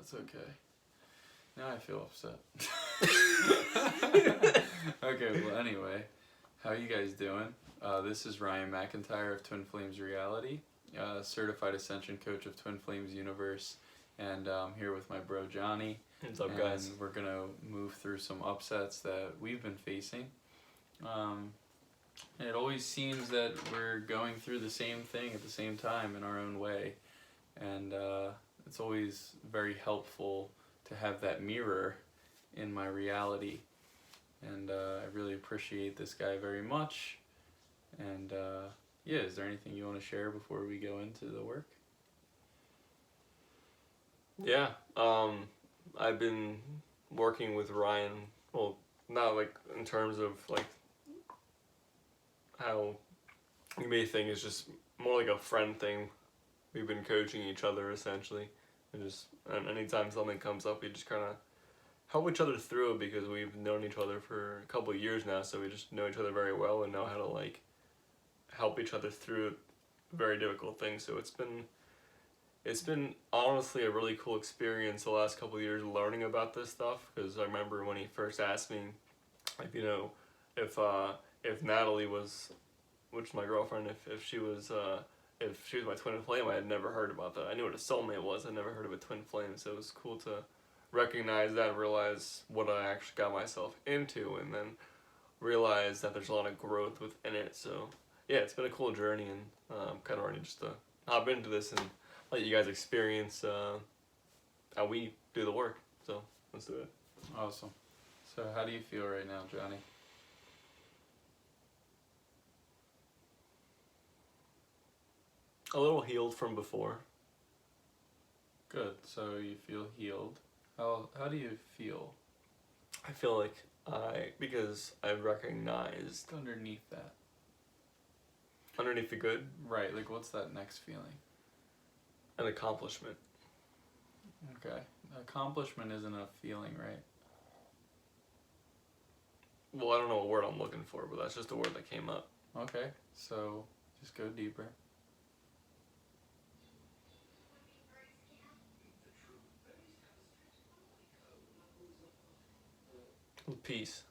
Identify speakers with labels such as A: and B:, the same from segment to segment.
A: That's okay. Now I feel upset. Okay, well anyway, how you guys doing? This is Ryan McIntyre of Twin Flames Reality, certified ascension coach of Twin Flames Universe, and I'm here with my bro Johnny.
B: What's up, guys?
A: We're gonna move through some upsets that we've been facing. It always seems that we're going through the same thing at the same time in our own way, and it's always very helpful to have that mirror in my reality, and I really appreciate this guy very much. And yeah, is there anything you want to share before we go into the work?
B: Yeah, I've been working with Ryan, well, not like in terms of like how you may think is just more like a friend thing. We've been coaching each other essentially, and anytime something comes up, we just kind of help each other through it because we've known each other for a couple of years now, so we just know each other very well and know how to like help each other through very difficult things. So it's been honestly a really cool experience the last couple of years learning about this stuff, because I remember when he first asked me, like, you know, if Natalie was, which is my girlfriend, if she was my twin flame, I had never heard about that. I knew what a soulmate was, I'd never heard of a twin flame, so it was cool to recognize that and realize what I actually got myself into, and then realize that there's a lot of growth within it. So yeah, it's been a cool journey, and I'm kind of ready just to hop into this and let you guys experience how we do the work. So let's do it.
A: Awesome. So how do you feel right now, Johnny?
B: A little healed from before.
A: Good. So you feel healed. How do you feel?
B: I feel like because I recognized
A: Underneath that.
B: Underneath the good,
A: Right, like what's that next feeling?
B: an accomplishment.
A: Okay. Accomplishment isn't a feeling, right?
B: Well, I don't know what word I'm looking for, but that's just the word that came up.
A: Okay, so just go deeper.
B: Peace.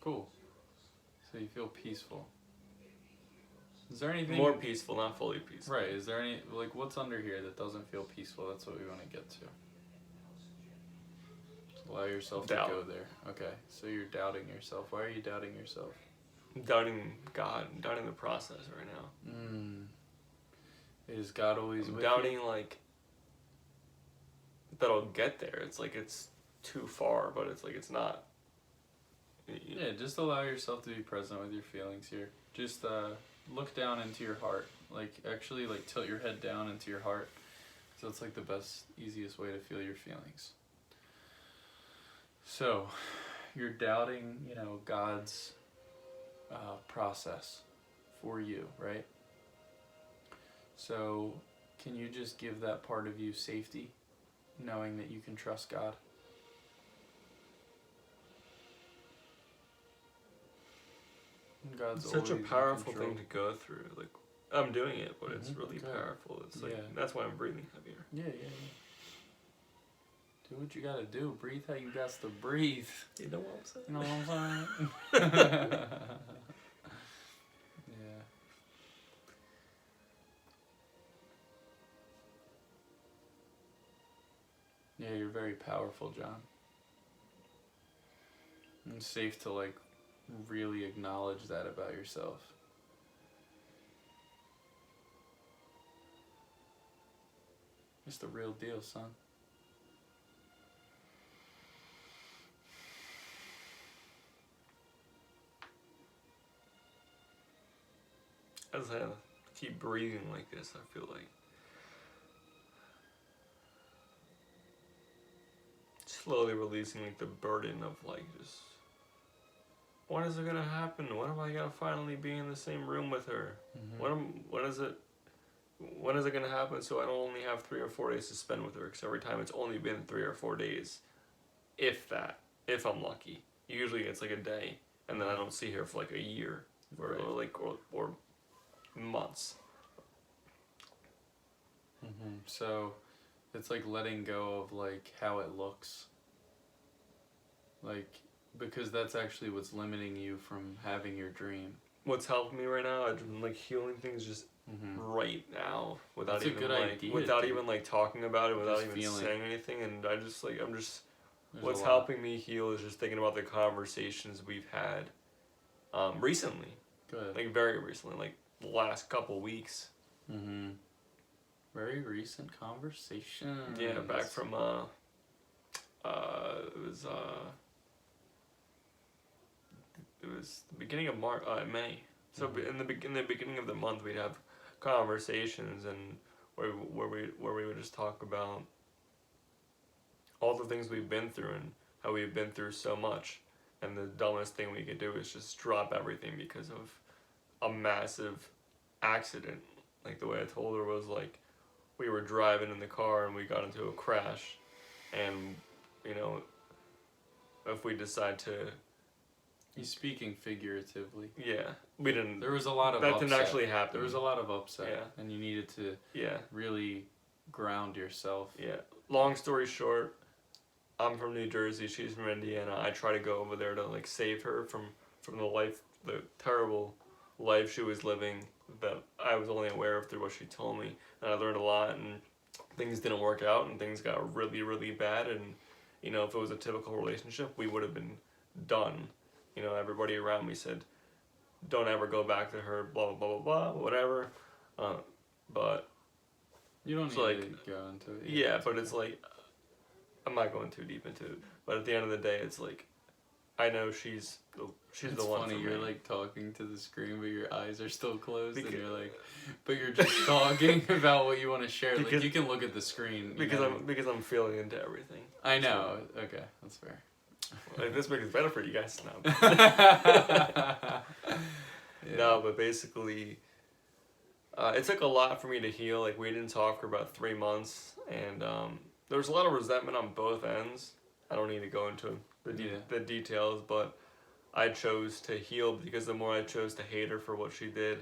A: Cool. So you feel peaceful. Is there anything...
B: More peaceful, not fully peaceful.
A: Right, is there any... Like, what's under here that doesn't feel peaceful? That's what we want to get to. Just allow yourself
B: Doubt.
A: to go there. Okay, so you're doubting yourself. Why are you doubting yourself?
B: I'm doubting God. I'm doubting the process right now.
A: Is God always
B: I'm
A: with
B: doubting,
A: you?
B: like, that I'll get there. It's like it's too far, but it's like it's not.
A: Yeah, just allow yourself to be present with your feelings here. Just look down into your heart. Like, actually, like, tilt your head down into your heart. So it's like the best, easiest way to feel your feelings. So, you're doubting, you know, God's process for you, right? So, can you just give that part of you safety, knowing that you can trust God? God's
B: It's such a
A: always in
B: powerful
A: control.
B: thing to go through. Like, I'm doing it, but it's really
A: Good.
B: powerful. It's like,
A: Yeah.
B: that's why I'm breathing heavier.
A: Yeah. Do what you gotta do. Breathe how you got to breathe.
B: You know what I'm saying?
A: You know what I'm saying? Yeah. Yeah, you're very powerful, John. It's safe to, like, really acknowledge that about yourself. It's the real deal, son.
B: As I keep breathing like this, I feel like slowly releasing like the burden of like just, when is it gonna happen? When am I gonna finally be in the same room with her? When is it gonna happen? So I don't only have 3 or 4 days to spend with her, because every time it's only been 3 or 4 days, if I'm lucky. Usually it's like a day, and then I don't see her for like a year, or months.
A: So it's like letting go of like how it looks. Like, because that's actually what's limiting you from having your dream.
B: What's helping me right now, I've been like healing things just right now without
A: That's a
B: even
A: good
B: like
A: idea,
B: without
A: dude.
B: even like talking about it, without
A: Just
B: even
A: feeling.
B: saying anything, and I'm just
A: There's
B: what's
A: a lot.
B: helping me heal is just thinking about the conversations we've had recently.
A: Good.
B: Like very recently, like the last couple weeks.
A: Very recent conversation.
B: Yeah, back from it was the beginning of May. So in the beginning of the month, we'd have conversations and where we would just talk about all the things we've been through and how we've been through so much. And the dumbest thing we could do is just drop everything because of a massive accident. Like the way I told her was like, we were driving in the car and we got into a crash, and you know, if we decide to,
A: He's speaking figuratively.
B: yeah, we didn't.
A: There was a lot of
B: that
A: upset.
B: didn't actually happen.
A: There was a lot of upset,
B: Yeah.
A: and you needed to
B: Yeah.
A: really ground yourself.
B: Yeah. Long story short, I'm from New Jersey. She's from Indiana. I try to go over there to like save her from the terrible life she was living that I was only aware of through what she told me. And I learned a lot, and things didn't work out, and things got really, really bad. And you know, if it was a typical relationship, we would have been done. You know, everybody around me said, "Don't ever go back to her." Blah blah blah blah. Whatever. But
A: You don't
B: it's
A: need
B: like,
A: to go into it.
B: yeah, but it's like, I'm not going too deep into it. But at the end of the day, it's like, I know she's the one
A: funny,
B: for
A: you're
B: me.
A: like talking to the screen, but your eyes are still closed,
B: Because-
A: and you're like, but you're just talking about what you want to share.
B: Because-
A: Like you can look at the screen.
B: Because I'm feeling into everything.
A: I know. Okay, that's fair.
B: Like, this makes it better for you guys now.
A: Yeah.
B: No, but basically, it took a lot for me to heal. Like, we didn't talk for about 3 months, and there was a lot of resentment on both ends. I don't need to go into the details, but I chose to heal because the more I chose to hate her for what she did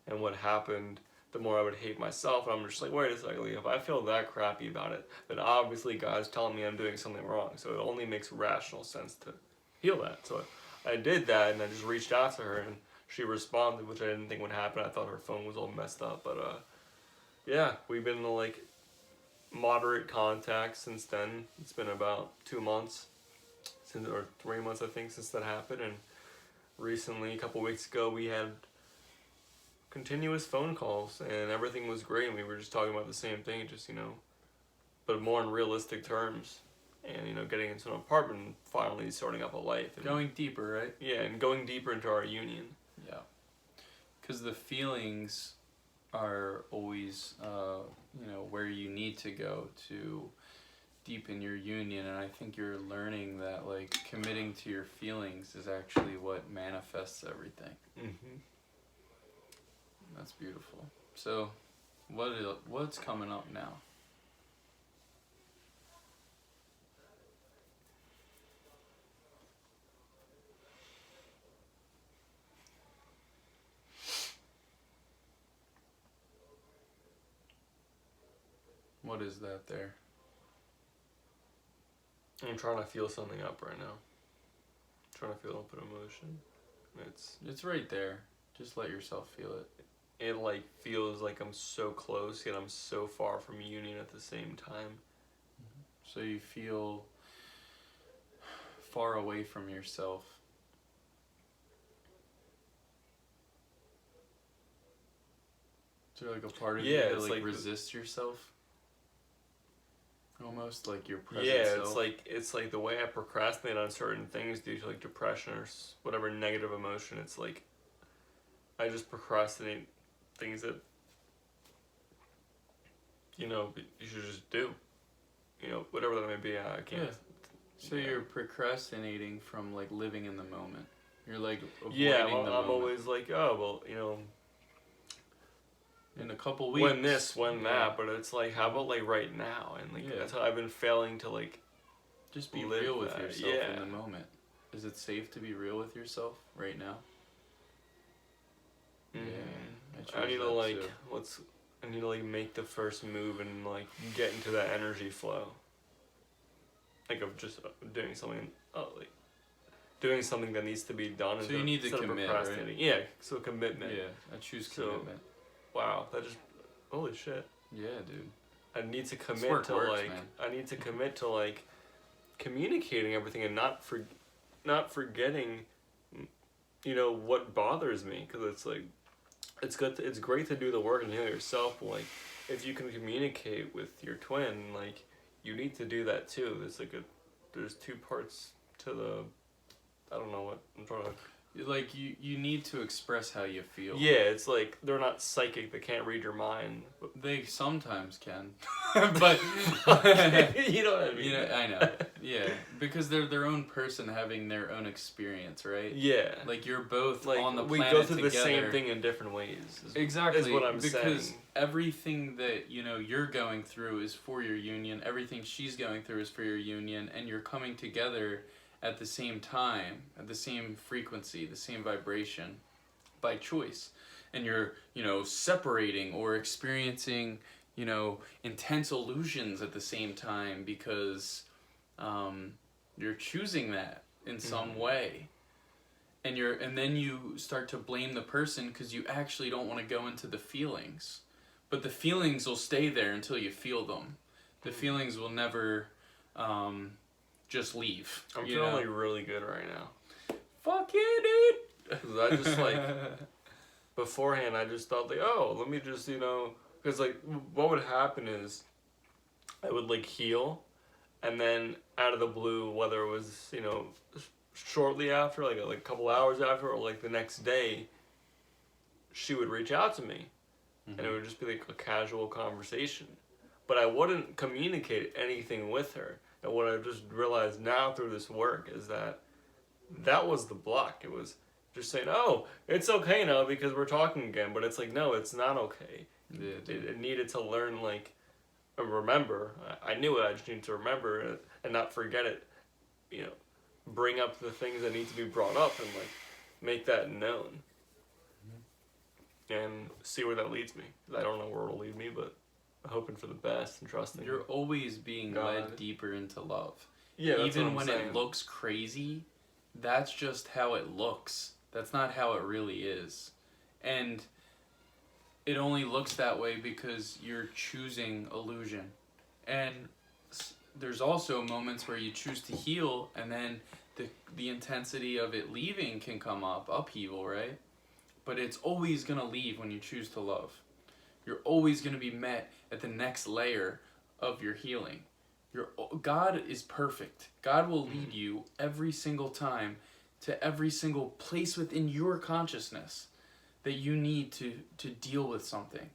B: and what happened, the more I would hate myself. And I'm just like, wait a second, if I feel that crappy about it, then obviously God's telling me I'm doing something wrong. So it only makes rational sense to heal that. So I did that, and I just reached out to her, and she responded, which I didn't think would happen. I thought her phone was all messed up, but yeah, we've been in like moderate contact since then. It's been about 2 months or 3 months, I think, since that happened. And recently, a couple weeks ago, we had continuous phone calls, and everything was great, and we were just talking about the same thing, just, you know, but more in realistic terms, and, you know, getting into an apartment and finally starting up a life. And,
A: Going deeper, right?
B: yeah, and going deeper into our union.
A: Yeah. Because the feelings are always, you know, where you need to go to deepen your union, and I think you're learning that, like, committing to your feelings is actually what manifests everything.
B: Mm-hmm.
A: That's beautiful. So, what's coming up now? What is that there?
B: I'm trying to feel something up right now. I'm trying to feel up an emotion.
A: It's right there. Just let yourself feel it.
B: It like feels like I'm so close, yet I'm so far from union at the same time.
A: So you feel far away from yourself. Is there like a part of you that
B: it's
A: like
B: like
A: resists yourself? Almost like your present
B: Yeah,
A: self.
B: it's like the way I procrastinate on certain things due to like depression or whatever negative emotion. It's like I just procrastinate things that, you know, you should just do. You know, whatever that may be. I can't.
A: Yeah. So you're procrastinating from like living in the moment. You're like avoiding
B: Yeah,
A: the moment.
B: I'm always like, oh well, you know,
A: in a couple weeks.
B: when this, when that, but it's like, how about like right now? And like that's how I've been failing to like
A: just be
B: live
A: real with
B: that.
A: yourself
B: Yeah.
A: in the moment. Is it safe to be real with yourself right now?
B: Mm.
A: Yeah,
B: I need
A: choose
B: to
A: that
B: like
A: too.
B: what's I need to like make the first move and like get into that energy flow. Like of just doing something, doing something that needs to be done.
A: So you need to commit, right?
B: Yeah, so commitment.
A: Yeah, I choose commitment.
B: Wow, that just, holy shit.
A: Yeah, dude.
B: I need to commit
A: Works,
B: man. I need to commit to like communicating everything and not forgetting, what bothers me, because it's like, it's great to do the work and heal yourself, but like, if you can communicate with your twin, like, you need to do that too. There's two parts to I don't know what I'm trying to...
A: Like, you need to express how you feel.
B: Yeah, it's like, they're not psychic, they can't read your mind.
A: They sometimes can. But...
B: You know what I mean?
A: I know. Yeah, because they're their own person having their own experience, right?
B: Yeah.
A: Like, you're both
B: like,
A: on the planet
B: we go through
A: together.
B: the same thing in different ways.
A: Exactly.
B: Is what I'm
A: because
B: saying.
A: Everything that, you're going through is for your union. Everything she's going through is for your union. And you're coming together at the same time, at the same frequency, the same vibration, by choice. And you're, separating or experiencing, intense illusions at the same time because you're choosing that in some way. And then you start to blame the person because you actually don't want to go into the feelings. But the feelings will stay there until you feel them. The feelings will never... just leave.
B: I'm feeling like really good right now.
A: Fuck yeah, dude!
B: Cause I just beforehand I just thought like, let me just, cause like what would happen is I would like heal, and then out of the blue, whether it was, shortly after, like a couple hours after, or like the next day, she would reach out to me. And it would just be like a casual conversation. But I wouldn't communicate anything with her. And what I just realized now through this work is that was the block. It was just saying, it's okay now because we're talking again. But it's like, no, it's not okay.
A: Yeah,
B: it needed to learn, like, remember. I knew it. I just needed to remember it and not forget it. Bring up the things that need to be brought up and, like, make that known. And see where that leads me. I don't know where it'll lead me, but... hoping for the best and trusting.
A: You're always being led deeper into love.
B: Yeah, that's
A: even
B: what I'm
A: when
B: saying.
A: It looks crazy, that's just how it looks. That's not how it really is. And it only looks that way because you're choosing illusion. And there's also moments where you choose to heal, and then the intensity of it leaving can come up, upheaval, right? But it's always going to leave when you choose to love. You're always going to be met at the next layer of your healing. God is perfect. God will lead you every single time to every single place within your consciousness that you need to deal with something.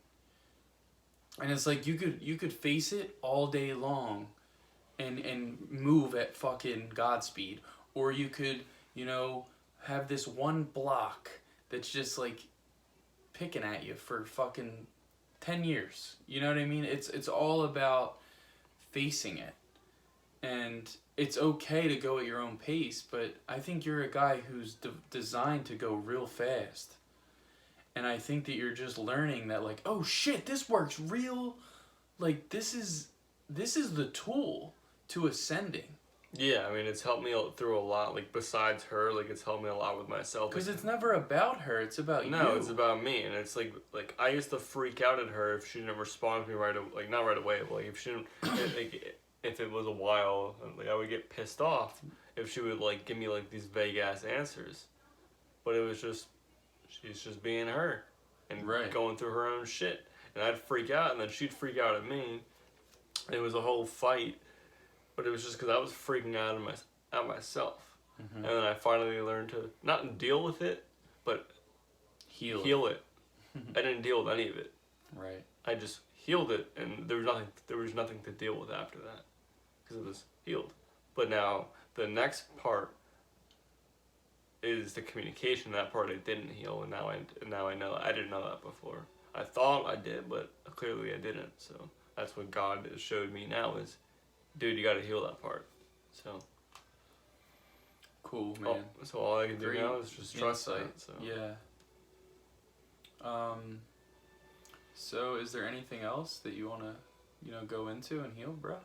A: And it's like you could face it all day long and move at fucking Godspeed. Or you could, have this one block that's just like picking at you for fucking 10 years. You know what I mean? It's all about facing it. And it's okay to go at your own pace, but I think you're a guy who's designed to go real fast. And I think that you're just learning that, like, oh shit, this works real. Like, this is the tool to ascending.
B: Yeah, I mean, it's helped me through a lot. Like, besides her, like, it's helped me a lot with myself.
A: Because it's never about her, it's about you.
B: No, it's about me. And it's like I used to freak out at her if she didn't respond to me right away. Like, not right away, but like, if she didn't, if it was a while, like, I would get pissed off if she would, like, give me, like, these vague-ass answers. But it was just, she's just being her. And going through her own shit. And I'd freak out, and then she'd freak out at me. And it was a whole fight. But it was just because I was freaking out at myself. Mm-hmm. And then I finally learned to not deal with it, but heal it. I didn't deal with any of it.
A: Right.
B: I just healed it, and there was nothing to deal with after that because it was healed. But now the next part is the communication. That part I didn't heal, and now I know. I didn't know that before. I thought I did, but clearly I didn't. So that's what God has showed me now is, dude, you got to heal that part. So
A: cool, man.
B: So all I can do now is just trust that. So.
A: Yeah. So is there anything else that you want to, go into and heal, bro?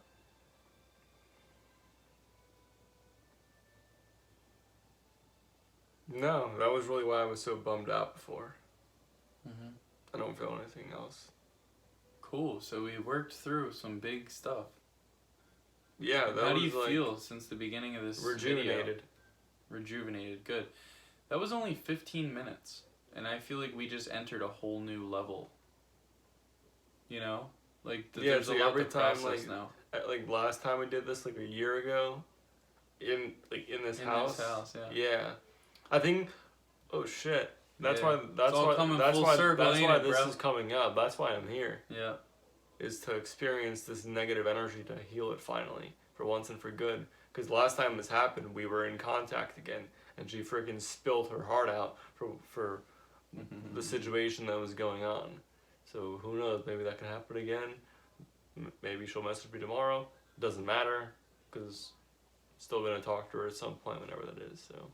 B: No, that was really why I was so bummed out before.
A: Mm-hmm.
B: I don't feel anything else.
A: Cool. So we worked through some big stuff.
B: Yeah, that
A: How
B: was
A: do you feel since the beginning of this
B: rejuvenated.
A: video? Rejuvenated. Good. That was only 15 minutes. And I feel like we just entered a whole new level. There's a lot
B: every
A: to
B: time,
A: process now.
B: Like last time we did this, like a year ago, in this house. Yeah. I think. Oh shit. That's why. That's why this is coming up. That's why I'm here.
A: Yeah.
B: Is to experience this negative energy to heal it finally for once and for good. Because last time this happened, we were in contact again, and she freaking spilled her heart out for the situation that was going on. So who knows? Maybe that can happen again. Maybe she'll message me tomorrow. Doesn't matter, because still gonna talk to her at some point, whenever that is. So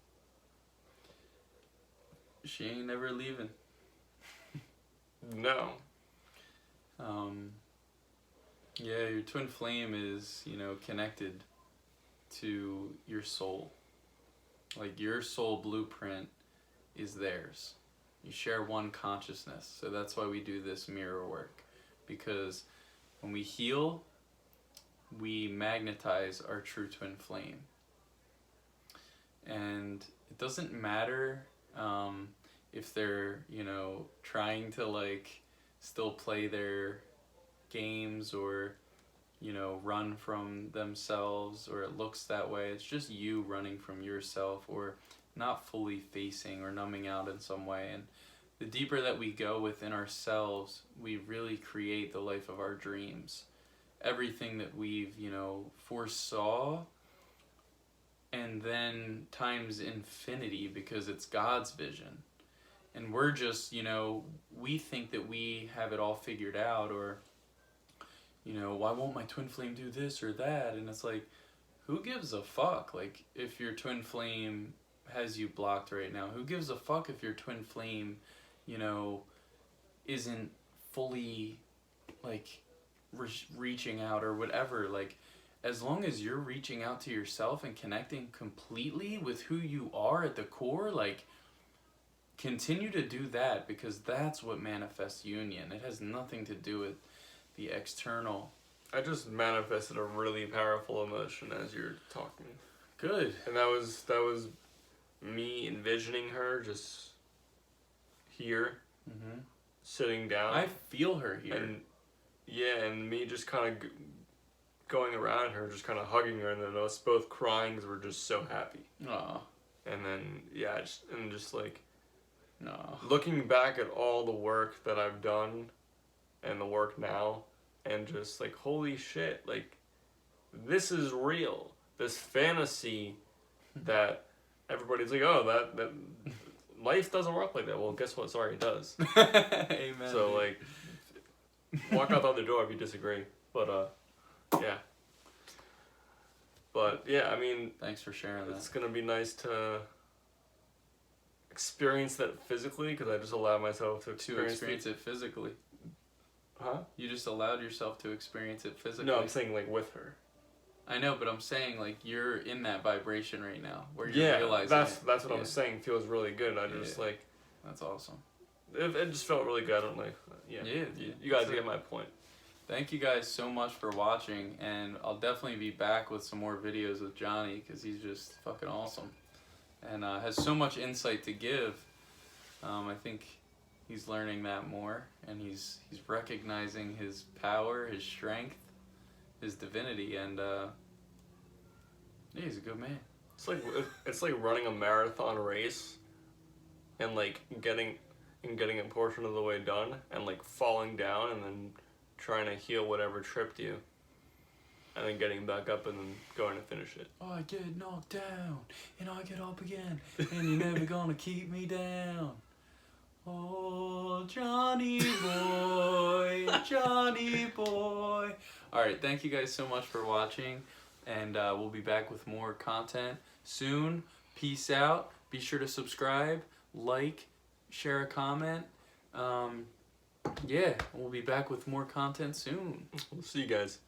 A: she ain't never leaving.
B: No.
A: Yeah, your twin flame is, connected to your soul. Like, your soul blueprint is theirs. You share one consciousness. So that's why we do this mirror work. Because when we heal, we magnetize our true twin flame. And it doesn't matter if they're, trying to, still play their games or, run from themselves, or it looks that way. It's just you running from yourself, or not fully facing or numbing out in some way. And the deeper that we go within ourselves, we really create the life of our dreams. Everything that we've, foresaw, and then times infinity, because it's God's vision. And we're just, we think that we have it all figured out, or, why won't my twin flame do this or that? And it's like, who gives a fuck? Like, if your twin flame has you blocked right now, who gives a fuck if your twin flame, isn't fully, reaching out or whatever? Like, as long as you're reaching out to yourself and connecting completely with who you are at the core, continue to do that, because that's what manifests union. It has nothing to do with the external.
B: I just manifested a really powerful emotion as you're talking.
A: Good.
B: And that was me envisioning her just here, sitting down.
A: I feel her here.
B: And me just kind of going around her, just kind of hugging her, and then us both crying because we're just so happy.
A: Aw.
B: And then, just
A: no.
B: Looking back at all the work that I've done and the work now, and just holy shit, this is real. This fantasy that everybody's oh, that life doesn't work like that. Well, guess what? Sorry, it does.
A: Amen.
B: So, walk out the other door if you disagree. But, yeah. But, yeah, I mean...
A: Thanks for sharing that.
B: It's going to be nice to experience that physically, because I just allow myself to experience
A: it physically.
B: Huh?
A: You just allowed yourself to experience it physically.
B: No, I'm saying with her.
A: I know, but I'm saying you're in that vibration right now where you're realizing
B: that's what I'm saying. Feels really good. I just
A: that's awesome.
B: It just felt really good. I'm you guys get my point.
A: Thank you guys so much for watching, and I'll definitely be back with some more videos with Johnny, because he's just fucking awesome and has so much insight to give. I think he's learning that more, and he's recognizing his power, his strength, his divinity, and he's a good man.
B: It's like running a marathon race, and getting a portion of the way done, and falling down, and then trying to heal whatever tripped you, and then getting back up and then going to finish it.
A: I get knocked down, and I get up again, and you're never gonna keep me down. Oh, Johnny boy, Johnny boy. Alright, thank you guys so much for watching, and we'll be back with more content soon. Peace out. Be sure to subscribe, share a comment. Yeah, we'll be back with more content soon.
B: We'll see you guys.